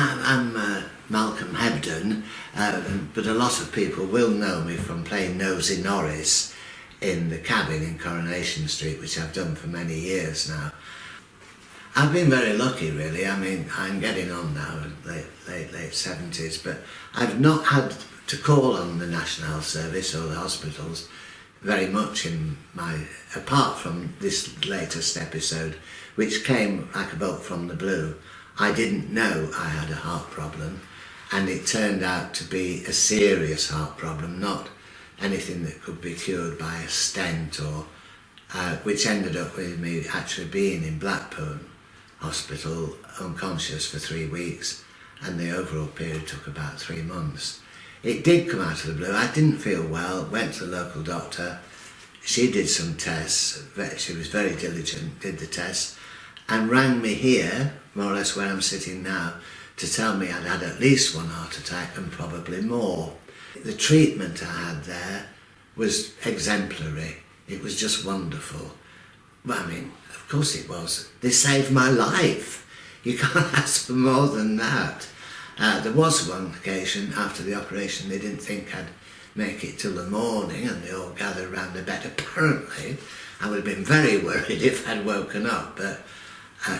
I'm Malcolm Hebden, but a lot of people will know me from playing Nosy Norris in the cabin in Coronation Street, which I've done for many years now. I've been very lucky, really. I mean, I'm getting on now, late 70s, but I've not had to call on the National Health Service or the hospitals very much in apart from this latest episode, which came like a bolt from the blue. I didn't know I had a heart problem, and it turned out to be a serious heart problem, not anything that could be cured by a stent, or which ended up with me actually being in Blackpool Hospital unconscious for 3 weeks, and the overall period took about 3 months. It did come out of the blue. I didn't feel well, went to the local doctor. She did some tests, she was very diligent, did the tests, and rang me here, more or less where I'm sitting now, to tell me I'd had at least one heart attack and probably more. The treatment I had there was exemplary. It was just wonderful. Well, I mean, of course it was. They saved my life. You can't ask for more than that. There was one occasion after the operation they didn't think I'd make it till the morning, and they all gathered around the bed. Apparently, I would have been very worried if I'd woken up, but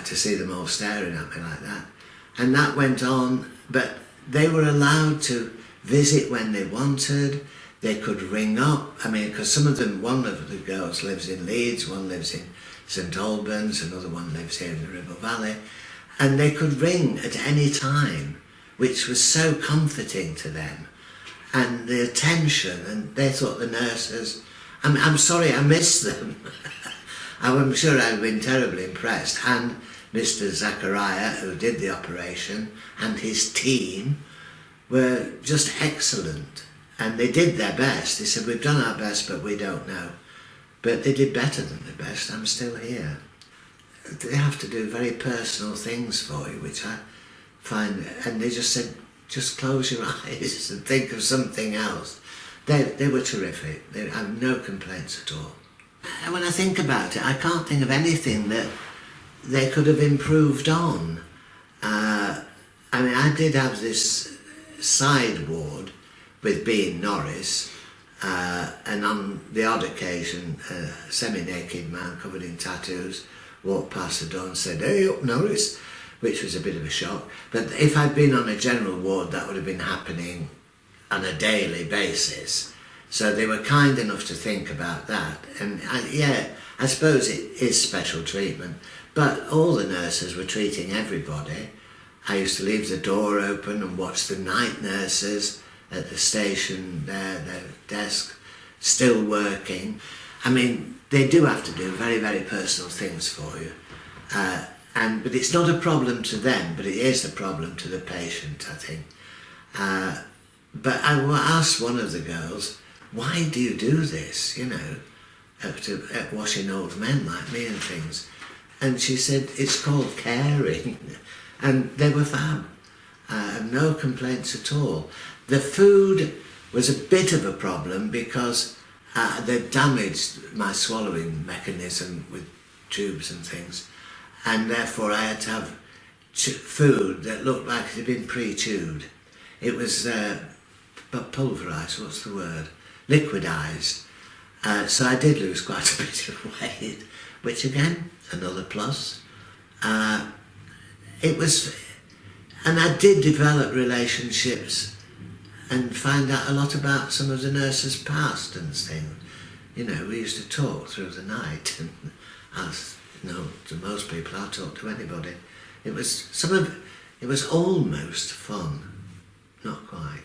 to see them all staring at me like that. And that went on, but they were allowed to visit when they wanted. They could ring up. I mean, because some of them, one of the girls lives in Leeds, one lives in St Albans, another one lives here in the Ribble Valley, and they could ring at any time, which was so comforting to them. And the attention, and they thought the nurses, I'm sorry I missed them. I'm sure I'd been terribly impressed. And Mr. Zachariah, who did the operation, and his team were just excellent. And they did their best. They said, we've done our best, but we don't know. But they did better than the best. I'm still here. They have to do very personal things for you, which I find, and they just said, just close your eyes and think of something else. They were terrific. I have no complaints at all. And when I think about it, I can't think of anything that they could have improved on. I mean, I did have this side ward with being Norris, and on the odd occasion, a semi-naked man covered in tattoos walked past the door and said, "Hey up, Norris," which was a bit of a shock. But if I'd been on a general ward, that would have been happening on a daily basis. So they were kind enough to think about that. And I suppose it is special treatment, but all the nurses were treating everybody. I used to leave the door open and watch the night nurses at the station there, their desk, still working. I mean, they do have to do very, very personal things for you. But it's not a problem to them, but it is a problem to the patient, I think. But I asked one of the girls, why do you do this, you know, at washing old men like me and things? And she said, it's called caring. And they were fab. No complaints at all. The food was a bit of a problem because they damaged my swallowing mechanism with tubes and things. And therefore I had to have food that looked like it had been pre-chewed. It was pulverised, what's the word? Liquidised. So I did lose quite a bit of weight, which again, another plus. And I did develop relationships and find out a lot about some of the nurses' past and things. You know, we used to talk through the night, and to most people, I'll talk to anybody. It was almost fun. Not quite,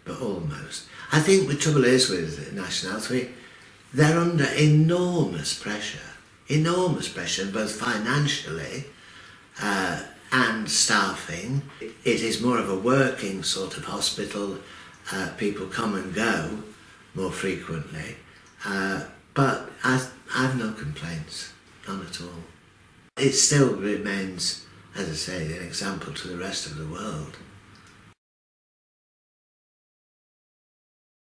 but almost. I think the trouble is with National Health, they're under enormous pressure, both financially and staffing. It is more of a working sort of hospital. People come and go more frequently, but I've no complaints, none at all. It still remains, as I say, an example to the rest of the world.